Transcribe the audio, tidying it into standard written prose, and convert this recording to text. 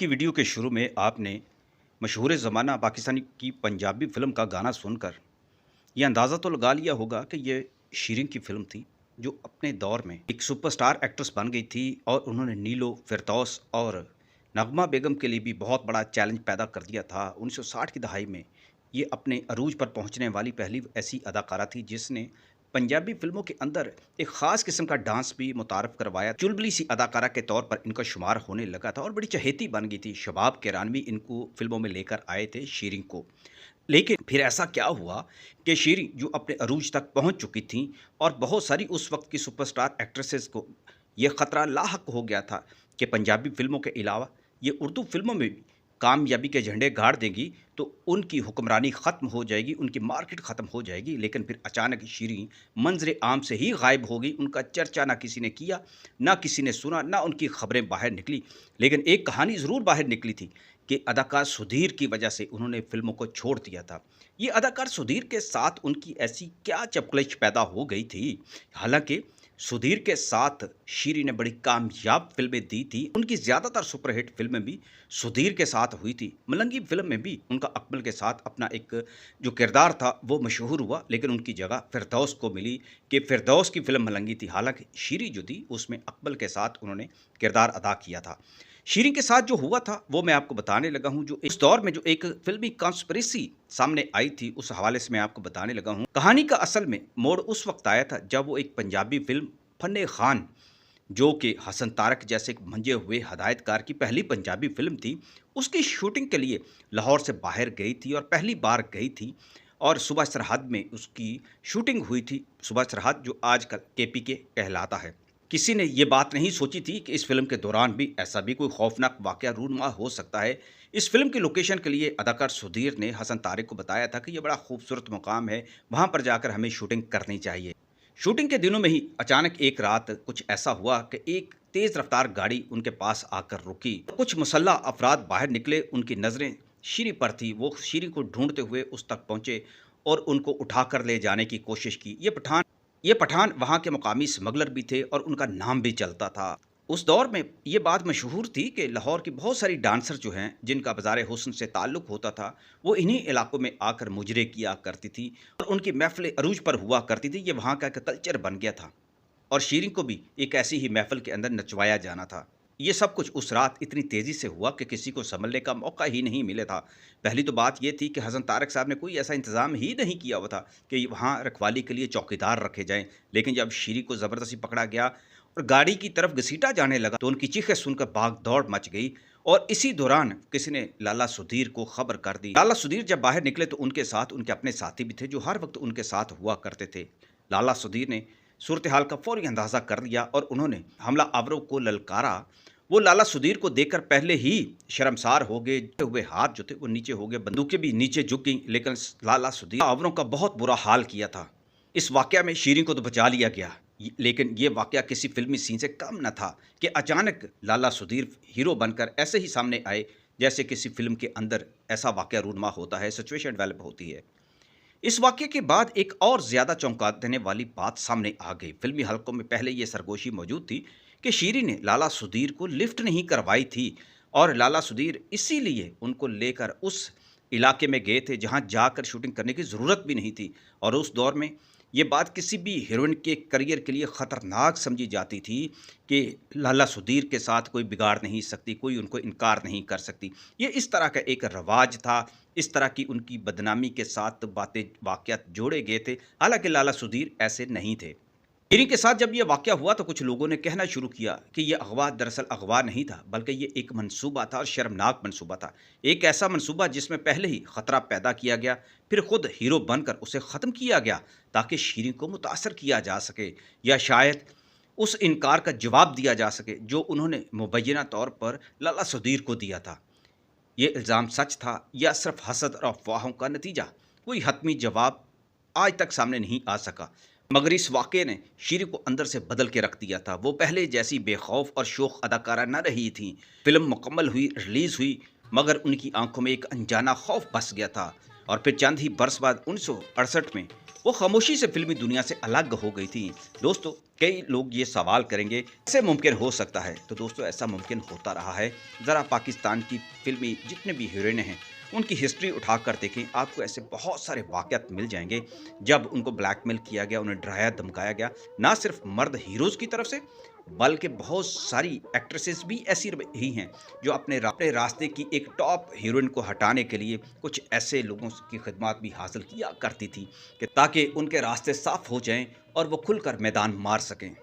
आज की वीडियो के शुरू में आपने मशहूर ज़माना पाकिस्तानी की पंजाबी फ़िल्म का गाना सुनकर ये अंदाज़ा तो लगा लिया होगा कि ये शीरिन की फ़िल्म थी, जो अपने दौर में एक सुपरस्टार एक्ट्रेस बन गई थी और उन्होंने नीलो, फिरदौस और नगमा बेगम के लिए भी बहुत बड़ा चैलेंज पैदा कर दिया था। 1960 की दहाई में ये अपने अरूज पर पहुंचने वाली पहली ऐसी अदाकारा थी जिसने पंजाबी फ़िल्मों के अंदर एक ख़ास किस्म का डांस भी मुतारफ़ करवाया। चुलबुली सी अदाकारा के तौर पर इनका शुमार होने लगा था और बड़ी चहेती बन गई थी। शबाब किरानवी इनको फ़िल्मों में लेकर आए थे शीरिन को। लेकिन फिर ऐसा क्या हुआ कि शीरिन जो अपने अरूज तक पहुंच चुकी थीं और बहुत सारी उस वक्त की सुपरस्टार एक्ट्रेसेस को ये ख़तरा लाहक हो गया था कि पंजाबी फ़िल्मों के अलावा ये उर्दू फ़िल्मों में भी कामयाबी के झंडे गाड़ देंगी, तो उनकी हुक्मरानी ख़त्म हो जाएगी, उनकी मार्केट ख़त्म हो जाएगी। लेकिन फिर अचानक शीरीं मंजर आम से ही गायब हो गई। उनका चर्चा ना किसी ने किया, ना किसी ने सुना, ना उनकी खबरें बाहर निकली। लेकिन एक कहानी ज़रूर बाहर निकली थी कि अदाकार सुधीर की वजह से उन्होंने फ़िल्मों को छोड़ दिया था। ये अदाकार सुधीर के साथ उनकी ऐसी क्या चपकलिश पैदा हो गई थी। हालांकि सुधीर के साथ शीरी ने बड़ी कामयाब फिल्में दी थी। उनकी ज़्यादातर सुपरहिट फिल्में भी सुधीर के साथ हुई थी। मलंगी फिल्म में भी उनका अकमल के साथ अपना एक जो किरदार था वो मशहूर हुआ, लेकिन उनकी जगह फिरदौस को मिली कि फिरदौस की फिल्म मलंगी थी। हालांकि शीरी जो थी उसमें अकमल के साथ उन्होंने किरदार अदा किया था। शीरी के साथ जो हुआ था वो मैं आपको बताने लगा हूं। जो इस दौर में जो एक फिल्मी कॉन्स्पिरेसी सामने आई थी उस हवाले से मैं आपको बताने लगा हूं। कहानी का असल में मोड़ उस वक्त आया था जब वो एक पंजाबी फिल्म फन्ने खान, जो कि हसन तारक जैसे एक मंजे हुए हदायतकार की पहली पंजाबी फिल्म थी, उसकी शूटिंग के लिए लाहौर से बाहर गई थी और पहली बार गई थी और सूबा सरहद में उसकी शूटिंग हुई थी। सूबा सरहद जो आजकल केपीके कहलाता है। किसी ने ये बात नहीं सोची थी कि इस फिल्म के दौरान भी ऐसा भी कोई खौफनाक वाक़या रूनुमा हो सकता है। इस फिल्म की लोकेशन के लिए अदाकार सुधीर ने हसन तारिक को बताया था कि ये बड़ा खूबसूरत मुकाम है, वहाँ पर जाकर हमें शूटिंग करनी चाहिए। शूटिंग के दिनों में ही अचानक एक रात कुछ ऐसा हुआ कि एक तेज़ रफ्तार गाड़ी उनके पास आकर रुकी। कुछ मुसल्लह अफराद बाहर निकले, उनकी नज़रें शीरी पर थी। वो शीरी को ढूंढते हुए उस तक पहुँचे और उनको उठाकर ले जाने की कोशिश की। ये पठान वहाँ के मुकामी स्मगलर भी थे और उनका नाम भी चलता था। उस दौर में ये बात मशहूर थी कि लाहौर की बहुत सारी डांसर जो हैं, जिनका बाज़ार हुस्न से ताल्लुक़ होता था, वो इन्हीं इलाकों में आकर मुजरे किया करती थी और उनकी महफ़िल अरूज पर हुआ करती थी। ये वहाँ का एक कल्चर बन गया था और शीरीं को भी एक ऐसी ही महफ़िल के अंदर नचवाया जाना था। ये सब कुछ उस रात इतनी तेज़ी से हुआ कि किसी को संभलने का मौका ही नहीं मिला था। पहली तो बात ये थी कि हसन तारक साहब ने कोई ऐसा इंतज़ाम ही नहीं किया हुआ था कि वहाँ रखवाली के लिए चौकीदार रखे जाएँ। लेकिन जब शीरीं को ज़बरदस्ती पकड़ा गया और गाड़ी की तरफ घसीटा जाने लगा तो उनकी चीखें सुनकर भाग दौड़ मच गई और इसी दौरान किसी ने लाला सुधीर को खबर कर दी। लाला सुधीर जब बाहर निकले तो उनके साथ उनके अपने साथी भी थे जो हर वक्त उनके साथ हुआ करते थे। लाला सुधीर ने सूरत हाल का फौरी अंदाज़ा कर लिया और उन्होंने हमला आवरों को ललकारा। वो लाला सुधीर को देखकर पहले ही शर्मसार हो गए, हुए हाथ जो थे वो नीचे हो गए, बंदूकें भी नीचे झुक गईं। लेकिन लाला सुधीर आवरों का बहुत बुरा हाल किया था। इस वाक़या में शीरीं को तो बचा लिया गया, लेकिन ये वाक़या किसी फिल्मी सीन से कम न था कि अचानक लाला सुधीर हीरो बनकर ऐसे ही सामने आए जैसे किसी फिल्म के अंदर ऐसा वाक़या रूनुमा होता है, सिचुएशन डेवलप होती है। इस वाक़ये के बाद एक और ज़्यादा चौंका देने वाली बात सामने आ गई। फिल्मी हलकों में पहले ये सरगोशी मौजूद थी कि शीरीं ने लाला सुधीर को लिफ्ट नहीं करवाई थी और लाला सुधीर इसीलिए उनको लेकर उस इलाके में गए थे जहां जाकर शूटिंग करने की ज़रूरत भी नहीं थी। और उस दौर में ये बात किसी भी हीरोइन के करियर के लिए ख़तरनाक समझी जाती थी कि लाला सुधीर के साथ कोई बिगाड़ नहीं सकती, कोई उनको इनकार नहीं कर सकती। ये इस तरह का एक रवाज था, इस तरह की उनकी बदनामी के साथ बातें वाक़यात जोड़े गए थे। हालांकि लाला सुधीर ऐसे नहीं थे। शीरीं के साथ जब ये वाक़या हुआ तो कुछ लोगों ने कहना शुरू किया कि ये अगवा दरअसल अगवा नहीं था, बल्कि ये एक मंसूबा था और शर्मनाक मंसूबा था। एक ऐसा मंसूबा जिसमें पहले ही ख़तरा पैदा किया गया, फिर ख़ुद हीरो बनकर उसे ख़त्म किया गया ताकि शीरीं को मुतासर किया जा सके या शायद उस इनकार का जवाब दिया जा सके जो उन्होंने मुबैना तौर पर लाला सुधीर को दिया था। ये इल्ज़ाम सच था या सिर्फ हसद और अफवाहों का नतीजा, कोई हतमी जवाब आज तक सामने नहीं आ सका। मगर इस वाक़ये ने शीरीं को अंदर से बदल के रख दिया था। वो पहले जैसी बेखौफ और शोख अदाकारा न रही थी। फिल्म मुकम्मल हुई, रिलीज़ हुई, मगर उनकी आंखों में एक अनजाना खौफ बस गया था। और फिर चंद ही बरस बाद 1968 में वो खामोशी से फिल्मी दुनिया से अलग हो गई थी। दोस्तों, कई लोग ये सवाल करेंगे, कैसे मुमकिन हो सकता है? तो दोस्तों, ऐसा मुमकिन होता रहा है। ज़रा पाकिस्तान की फिल्मी जितने भी हीरोइनें हैं, उनकी हिस्ट्री उठाकर देखें, आपको ऐसे बहुत सारे वाक़यात मिल जाएँगे, जब उनको ब्लैकमेल किया गया, उन्हें डराया-धमकाया गया। ना सिर्फ़ मर्द हीरोज़ की तरफ से, बल्कि बहुत सारी एक्ट्रेसेस भी ऐसी रही हैं, जो अपने रास्ते की एक टॉप हीरोइन को हटाने के लिए कुछ ऐसे लोगों की खिदमत भी हासिल किया करती थी कि ताकि उनके रास्ते साफ़ हो जाएँ और वो खुलकर मैदान मार सकें।